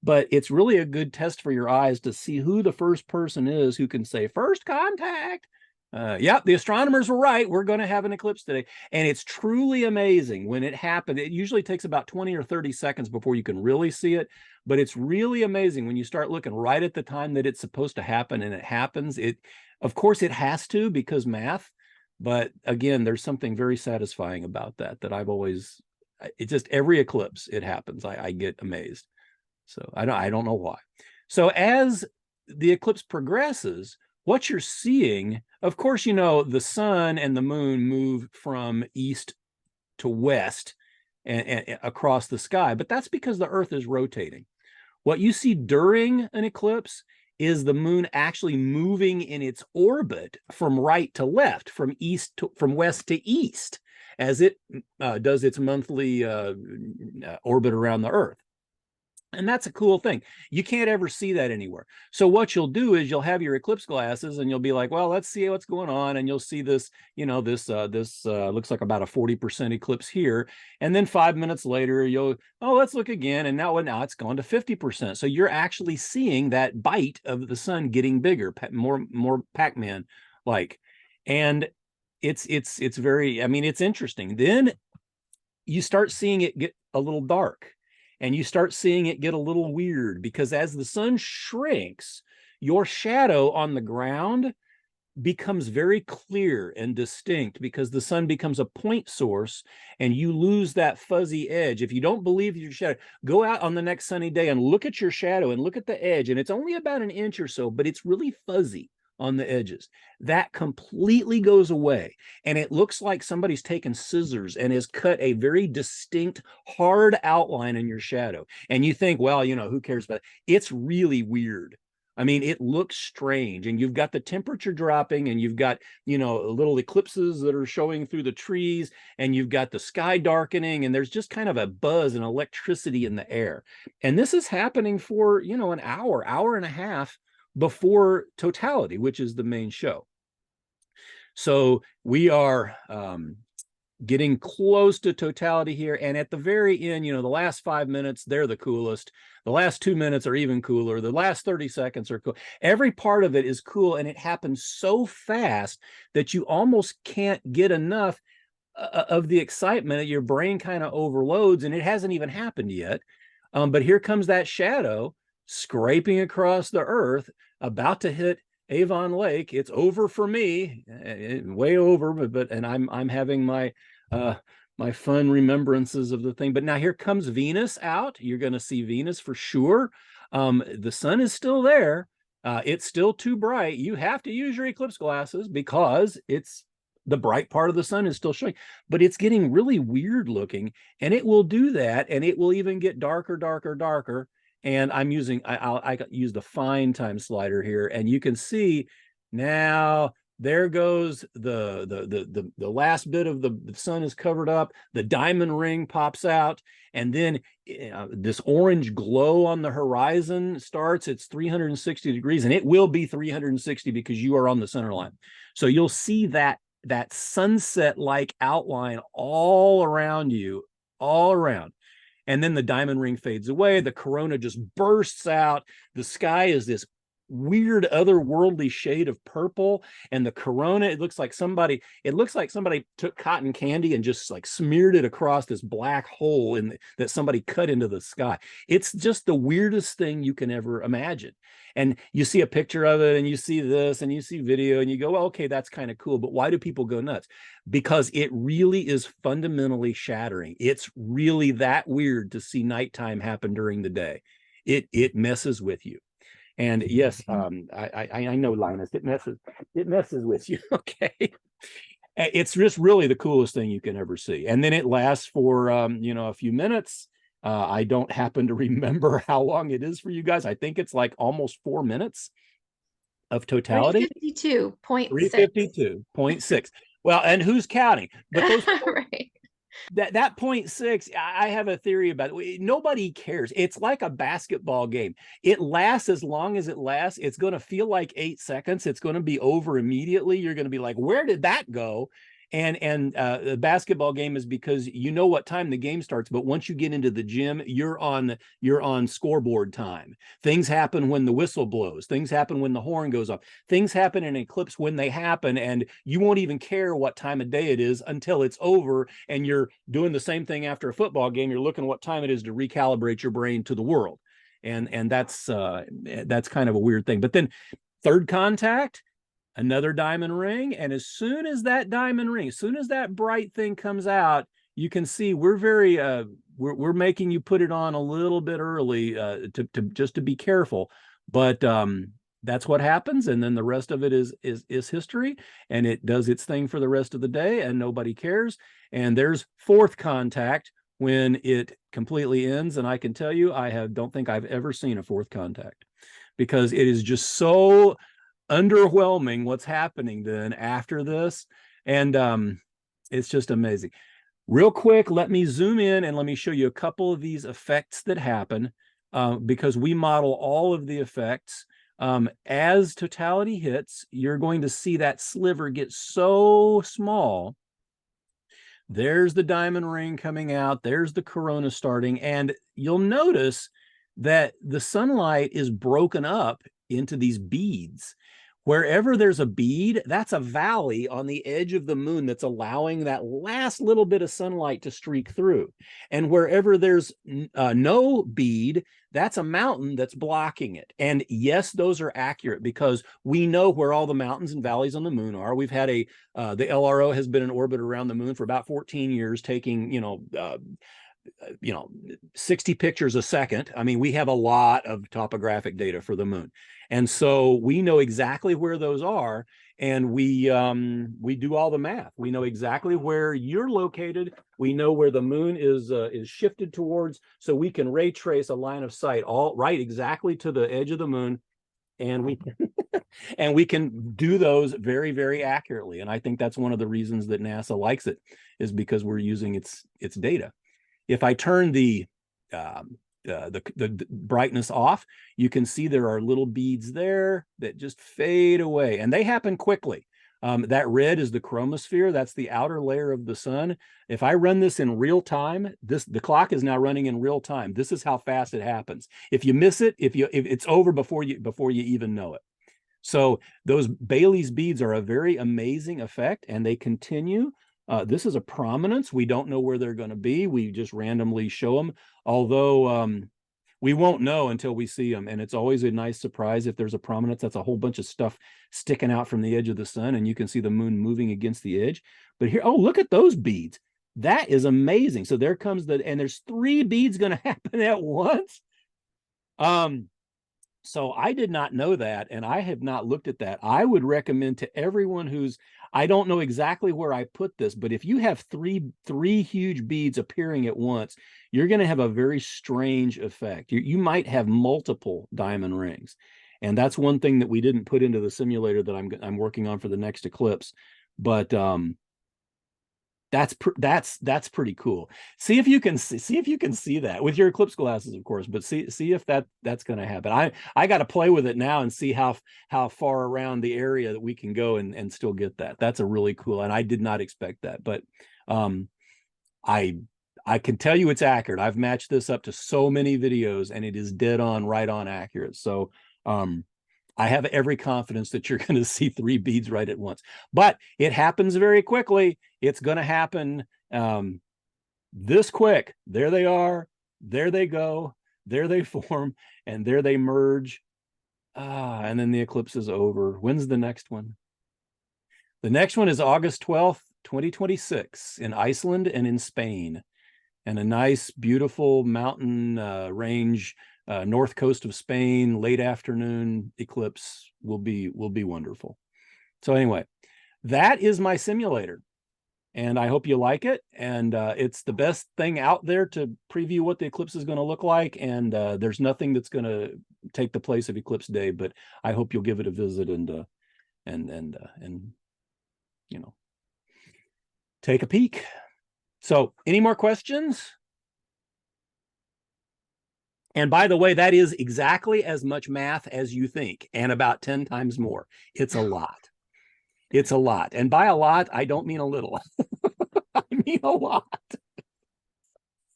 But it's really a good test for your eyes to see who the first person is who can say first contact. Yep, the astronomers were right. We're going to have an eclipse today. And it's truly amazing when it happens. It usually takes about 20 or 30 seconds before you can really see it. But it's really amazing when you start looking right at the time that it's supposed to happen and it happens. Of course, it has to because math. But again, there's something very satisfying about that I've always, it just every eclipse, it happens. I get amazed. So I don't know why. So as the eclipse progresses, what you're seeing, of course, you know, the sun and the moon move from east to west and across the sky, but that's because the Earth is rotating. What you see during an eclipse is the moon actually moving in its orbit from right to left, from west to east, as it does its monthly orbit around the Earth. And that's a cool thing. You can't ever see that anywhere. So what you'll do is you'll have your eclipse glasses and you'll be like, well, let's see what's going on. And you'll see this, you know, this looks like about a 40% eclipse here. And then 5 minutes later, let's look again. And now it's gone to 50%. So you're actually seeing that bite of the sun getting bigger, more Pac-Man like. And it's very, I mean, it's interesting. Then you start seeing it get a little dark. And you start seeing it get a little weird because as the sun shrinks, your shadow on the ground becomes very clear and distinct because the sun becomes a point source and you lose that fuzzy edge. If you don't believe your shadow, go out on the next sunny day and look at your shadow and look at the edge. And it's only about an inch or so, but it's really fuzzy on the edges. That completely goes away. And it looks like somebody's taken scissors and has cut a very distinct, hard outline in your shadow. And you think, well, you know, who cares about it? It's really weird. I mean, it looks strange. And you've got the temperature dropping and you've got, you know, little eclipses that are showing through the trees and you've got the sky darkening and there's just kind of a buzz and electricity in the air. And this is happening for, you know, an hour and a half before Totality, which is the main show. So we are getting close to Totality here. And at the very end, you know, the last 5 minutes, they're the coolest. The last 2 minutes are even cooler. The last 30 seconds are cool. Every part of it is cool. And it happens so fast that you almost can't get enough of the excitement. Your brain kind of overloads and it hasn't even happened yet. But here comes that shadow scraping across the Earth, about to hit Avon Lake. It's over for me, way over, but I'm having my my fun remembrances of the thing. But now here comes Venus out. You're going to see Venus for sure. The sun is still there. It's still too bright. You have to use your eclipse glasses because the bright part of the sun is still showing, but it's getting really weird looking, and it will do that, and it will even get darker. And I'm using, I use the fine time slider here, and you can see now there goes the last bit of the sun is covered up, the diamond ring pops out, and then this orange glow on the horizon starts. It's 360 degrees, and it will be 360 because you are on the center line. So you'll see that sunset-like outline all around you, all around. And then the diamond ring fades away. The corona just bursts out. The sky is this weird otherworldly shade of purple. And the corona, it looks like somebody took cotton candy and just like smeared it across this black hole that somebody cut into the sky. It's just the weirdest thing you can ever imagine. And you see a picture of it and you see this and you see video and you go, well, okay, that's kind of cool. But why do people go nuts? Because it really is fundamentally shattering. It's really that weird to see nighttime happen during the day. It messes with you. And yes, I know, Linus, it messes with you. Okay. It's just really the coolest thing you can ever see. And then it lasts for, a few minutes. I don't happen to remember how long it is for you guys. I think it's like almost 4 minutes of Totality. 352.6. 352.6. Well, and who's counting? But those right. That 0.6, I have a theory about it. Nobody cares. It's like a basketball game. It lasts as long as it lasts. It's going to feel like 8 seconds. It's going to be over immediately. You're going to be like, where did that go? And the basketball game is because you know what time the game starts, but once you get into the gym, you're on scoreboard time. Things happen when the whistle blows. Things happen when the horn goes off. Things happen in eclipse when they happen, and you won't even care what time of day it is until it's over, and you're doing the same thing after a football game. You're looking what time it is to recalibrate your brain to the world. And that's kind of a weird thing. But then third contact, another diamond ring, and as soon as that diamond ring, as soon as that bright thing comes out, you can see we're very we're making you put it on a little bit early to just to be careful, but that's what happens, and then the rest of it is history, and it does its thing for the rest of the day, and nobody cares. And there's fourth contact when it completely ends, and I can tell you don't think I've ever seen a fourth contact, because it is just so underwhelming what's happening then after this. And it's just amazing. Real quick, let me zoom in and let me show you a couple of these effects that happen, because we model all of the effects. As totality hits, you're going to see that sliver get so small. There's the diamond ring coming out, there's the corona starting, and you'll notice that the sunlight is broken up into these beads. Wherever there's a bead, that's a valley on the edge of the moon that's allowing that last little bit of sunlight to streak through. And wherever there's no bead, that's a mountain that's blocking it. And yes, those are accurate because we know where all the mountains and valleys on the moon are. We've had the LRO has been in orbit around the moon for about 14 years, taking, 60 pictures a second. I mean, we have a lot of topographic data for the moon. And so we know exactly where those are, and we do all the math. We know exactly where you're located. We know where the moon is shifted towards, so we can ray trace a line of sight right exactly to the edge of the moon, and we can do those very, very accurately. And I think that's one of the reasons that NASA likes it, is because we're using its data. If I turn the brightness off, you can see there are little beads there that just fade away, and they happen quickly. That red is the chromosphere. That's the outer layer of the sun. If I run this in real time, the clock is now running in real time. This is how fast it happens. If you miss it, if it's over before you even know it. So those Bailey's beads are a very amazing effect, and they continue. This is a prominence. We don't know where they're going to be. We just randomly show them, although we won't know until we see them. And it's always a nice surprise if there's a prominence. That's a whole bunch of stuff sticking out from the edge of the sun, and you can see the moon moving against the edge. But here, oh, look at those beads. That is amazing. So there comes and there's 3 beads going to happen at once. So I did not know that, and I have not looked at that. I would recommend to everyone I don't know exactly where I put this, but if you have three huge beads appearing at once, you're going to have a very strange effect. You might have multiple diamond rings. And that's one thing that we didn't put into the simulator that I'm working on for the next eclipse. But that's pretty cool. See if you can see that with your eclipse glasses, of course, but see if that's going to happen. I got to play with it now and see how far around the area that we can go and still get that. That's a really cool, and I did not expect that, but I can tell you it's accurate. I've matched this up to so many videos, and it is dead on, right on accurate. So I have every confidence that you're going to see 3 beads right at once, but it happens very quickly. It's going to happen this quick. There they are. There they go. There they form, and there they merge. And then the eclipse is over. When's the next one? The next one is August 12th, 2026 in Iceland and in Spain, and a nice, beautiful mountain range. North coast of Spain, late afternoon eclipse will be wonderful. So anyway, that is my simulator, and I hope you like it. And it's the best thing out there to preview what the eclipse is going to look like. And there's nothing that's going to take the place of Eclipse Day, but I hope you'll give it a visit and take a peek. So any more questions? And by the way, that is exactly as much math as you think, and about 10 times more. It's a lot. It's a lot. And by a lot, I don't mean a little. I mean a lot.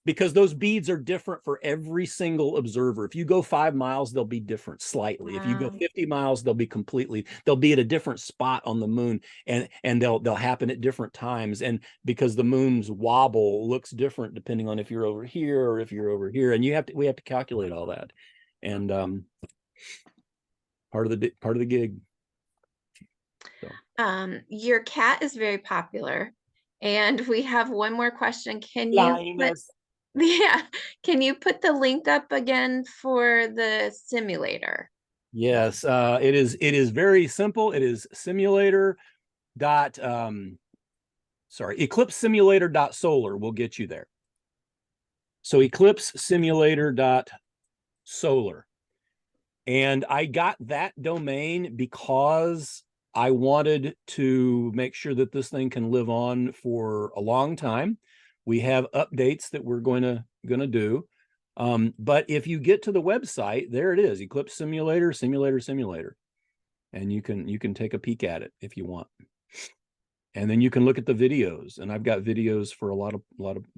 Because those beads are different for every single observer. If you go 5 miles, they'll be different slightly. If you go 50 miles, they'll be at a different spot on the moon, and they'll happen at different times. And because the moon's wobble looks different depending on if you're over here or if you're over here, and we have to calculate all that. And part of the gig. So. Your cat is very popular, and we have one more question. Can you can you put the link up again for the simulator? Yes, it is very simple. It is eclipsesimulator.solar will get you there. So eclipsesimulator.solar. And I got that domain because I wanted to make sure that this thing can live on for a long time. We have updates that we're going to do. But if you get to the website, there it is, Eclipse Simulator. And you can take a peek at it if you want. And then you can look at the videos, and I've got videos for a lot of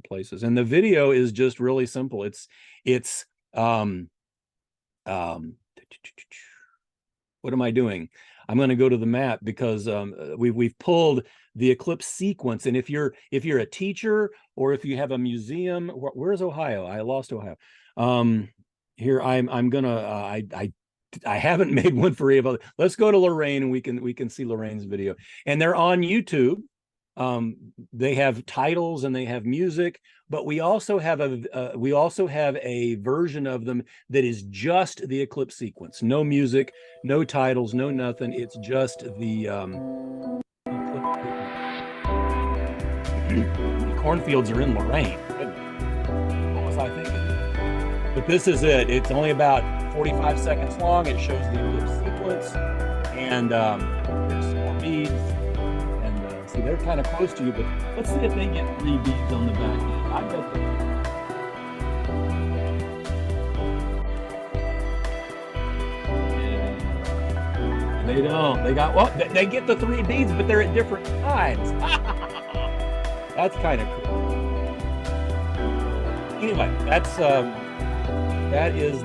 places. And the video is just really simple. What am I doing? I'm going to go to the map because we've pulled the eclipse sequence. And if you're a teacher or if you have a museum, where's Ohio? I lost Ohio. Here I'm gonna I haven't made one for Avon. Let's go to Lorraine, and we can see Lorraine's video. And they're on YouTube. They have titles and they have music, but we also have a version of them that is just the eclipse sequence. No music, no titles, no nothing. It's just the eclipse sequence. The cornfields are in Lorraine. What was I thinking? But this is it. It's only about 45 seconds long. It shows the eclipse sequence, and there's some more beads. And see, they're kind of close to you, but let's see if they get 3 beads on the back end. I bet they don't. They get the 3 beads, but they're at different times. That's kind of cool. Anyway, that is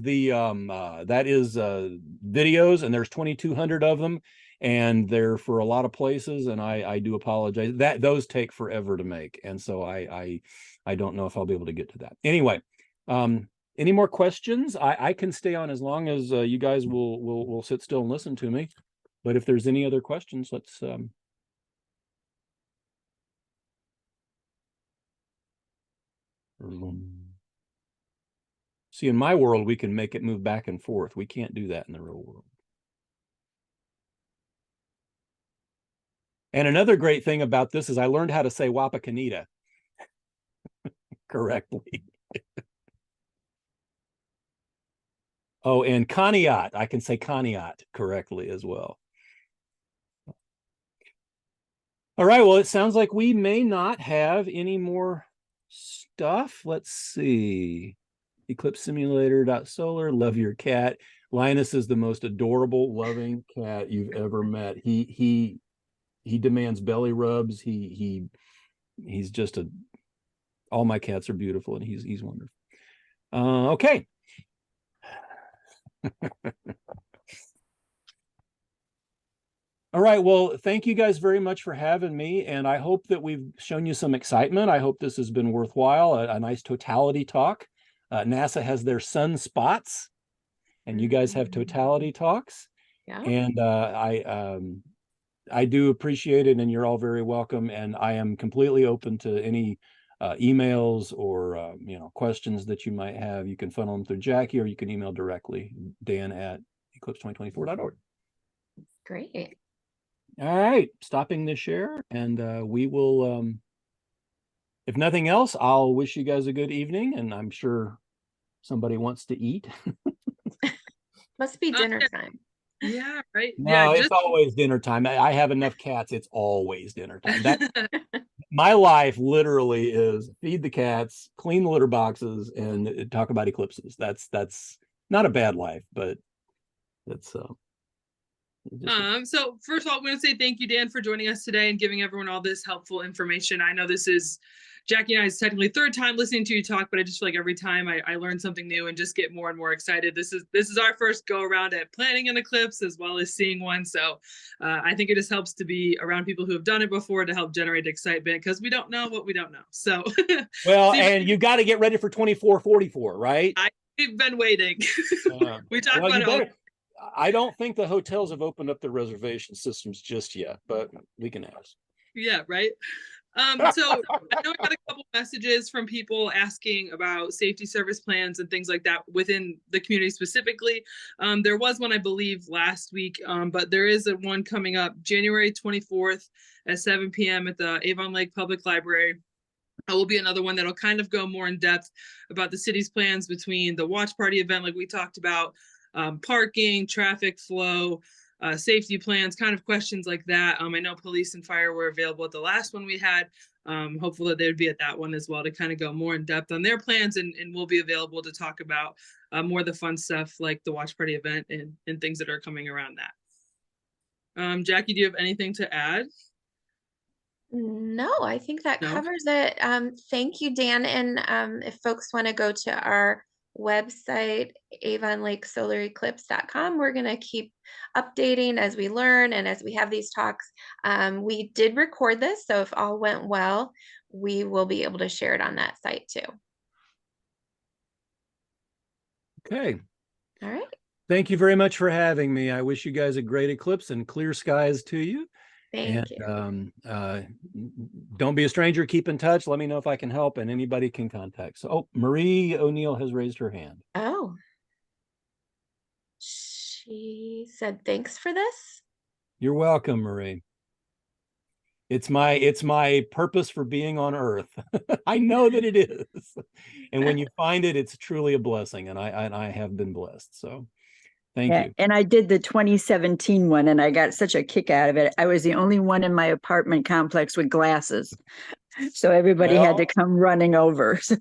videos, and there's 2,200 of them, and they're for a lot of places, and I do apologize that those take forever to make, and so I don't know if I'll be able to get to that. Anyway, any more questions? I can stay on as long as you guys will sit still and listen to me, but if there's any other questions, let's see, in my world, we can make it move back and forth. We can't do that in the real world. And another great thing about this is I learned how to say Wapakoneta correctly. Oh, and Conneaut. I can say Conneaut correctly as well. All right, well, it sounds like we may not have any more stuff. Let's see. eclipsesimulator.solar. Love your cat. Linus is the most adorable, loving cat you've ever met. He demands belly rubs. He's just all my cats are beautiful, and he's wonderful. Okay. All right, well, thank you guys very much for having me, and I hope that we've shown you some excitement. I hope this has been worthwhile, a nice totality talk. NASA has their sunspots, and you guys have totality talks. Yeah. And I do appreciate it, and you're all very welcome. And I am completely open to any emails or questions that you might have. You can funnel them through Jackie, or you can email directly, dan@eclipse2024.org. Great. All right, stopping the share, and we will. If nothing else, I'll wish you guys a good evening, and I'm sure somebody wants to eat. Must be dinner time. Yeah, right. No, Yeah, it's always dinner time. I have enough cats. It's always dinner time. my life literally is feed the cats, clean the litter boxes, and talk about eclipses. That's not a bad life, but it's So first of all, we want to say thank you, Dan, for joining us today and giving everyone all this helpful information. I know this is Jackie and I's technically third time listening to you talk, but I just feel like every time I learn something new and just get more and more excited. This is our first go around at planning an eclipse as well as seeing one. So I think it just helps to be around people who have done it before to help generate excitement, because we don't know what we don't know. So well, and you got to get ready for 2444, right? We've been waiting. We talked about it. I don't think the hotels have opened up their reservation systems just yet, but we can ask. Yeah, right. So I know I got a couple messages from people asking about safety service plans and things like that within the community specifically. There was one, I believe, last week, but there is one coming up January 24th at 7 p.m. at the Avon Lake Public Library. It will be another one that'll kind of go more in depth about the city's plans between the watch party event, like we talked about, parking, traffic flow, safety plans, kind of questions like that. I know police and fire were available at the last one we had. Hopefully they would be at that one as well to kind of go more in depth on their plans, and we'll be available to talk about more of the fun stuff like the watch party event and things that are coming around that. Jackie, do you have anything to add? No, I think that No? covers it. Thank you, Dan. And if folks want to go to our website, avonlakeSolarEclipse.com, we're going to keep updating as we learn and as we have these talks. We did record this, so if all went well, we will be able to share it on that site too. Okay. All right. Thank you very much for having me. I wish you guys a great eclipse and clear skies to you. Thank you. Don't be a stranger. Keep in touch. Let me know if I can help, and anybody can contact. So, Marie O'Neill has raised her hand. Oh, she said thanks for this. You're welcome, Marie. It's my purpose for being on Earth. I know that it is, and when you find it, it's truly a blessing. And I have been blessed. So. Thank you. And I did the 2017 one, and I got such a kick out of it. I was the only one in my apartment complex with glasses, so everybody had to come running over. So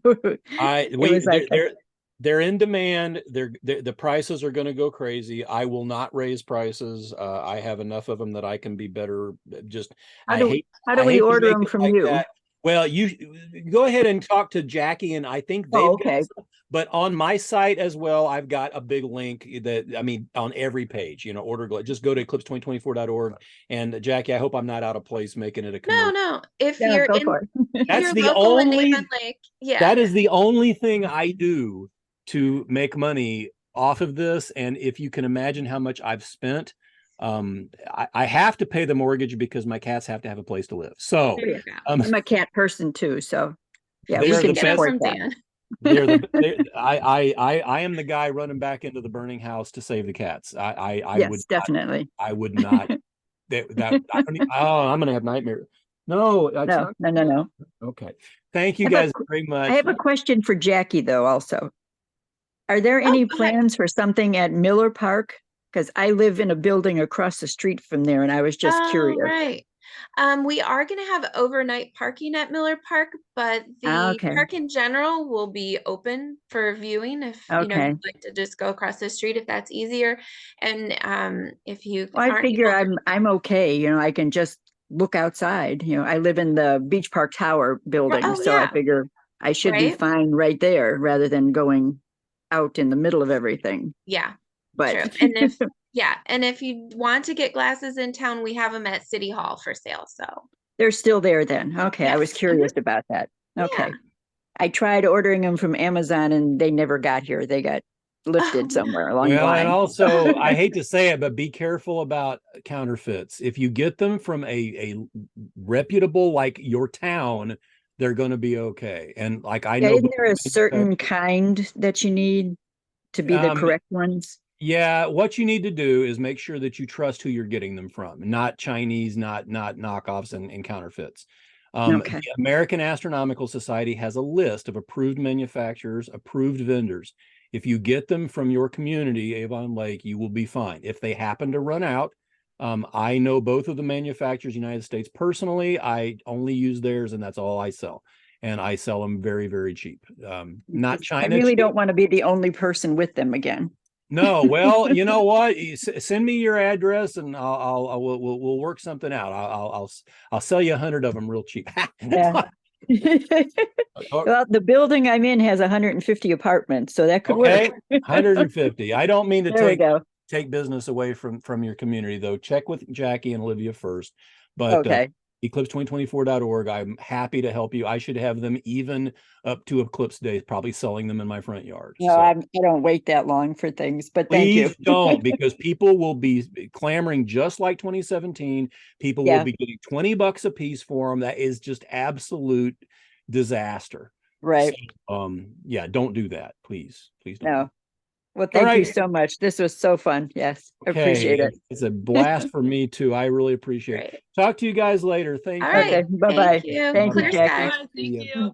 they're in demand. The prices are going to go crazy. I will not raise prices. I have enough of them that I can be better. Just how do we order them from you? That. Well, you go ahead and talk to Jackie, and I think they've got some, but on my site as well, I've got a big link on every page, order, just go to eclipse2024.org. And Jackie, I hope I'm not out of place making it a commercial. No. If you're in, that's the only, that is the only thing I do to make money off of this. And if you can imagine how much I've spent, I have to pay the mortgage because my cats have to have a place to live. So I'm a cat person too. So yeah, we can support that. I am the guy running back into the burning house to save the cats. I would definitely. I would not. I'm gonna have nightmares. No. Okay. Thank you guys very much. I have a question for Jackie though. Also, are there any plans for something at Miller Park? Because I live in a building across the street from there, and I was just curious. Right. We are going to have overnight parking at Miller Park, but the park in general will be open for viewing if you'd like to just go across the street if that's easier. And if you, I figure I'm okay. I can just look outside. I live in the Beach Park Tower building, I figure I should be fine right there rather than going out in the middle of everything. Yeah. But true. And if you want to get glasses in town, we have them at City Hall for sale. So they're still there then. Okay. Yes. I was curious about that. Okay. Yeah. I tried ordering them from Amazon and they never got here. They got lifted somewhere along the line. And also, I hate to say it, but be careful about counterfeits. If you get them from a reputable, like your town, they're going to be okay. And like I know, isn't there a certain kind that you need to be the correct ones? Yeah, what you need to do is make sure that you trust who you're getting them from, not Chinese, not knockoffs and counterfeits. The American Astronomical Society has a list of approved manufacturers, approved vendors. If you get them from your community, Avon Lake, you will be fine. If they happen to run out, I know both of the manufacturers in the United States personally. I only use theirs, and that's all I sell. And I sell them very, very cheap. Not China. I really cheap. don't want to be the only person with them again. No, well, you know what? Send me your address, and we'll work something out. I'll sell you 100 of them real cheap. Yeah. Well, the building I'm in has 150 apartments, so that could Okay, work. 150. I don't mean to There we go. take business away from your community, though. Check with Jackie and Olivia first. But Okay. eclipse2024.org, I'm happy to help you. I should have them even up to Eclipse Day, probably selling them in my front yard. No, So I don't wait that long for things, but thank you. please don't, because people will be clamoring just like 2017. People Yeah. will be getting $20 a piece for them. That is just absolute disaster. Right. So, yeah, don't do that. Please don't. No. Well, thank you right. so much. This was so fun. Yes. Okay, Appreciate it. It's a blast for me too. I really appreciate it. Great. Talk to you guys later. Thank All you. right. Okay. Bye-bye. Thank you. Thank you, Clear Jackie. skies. Thank you.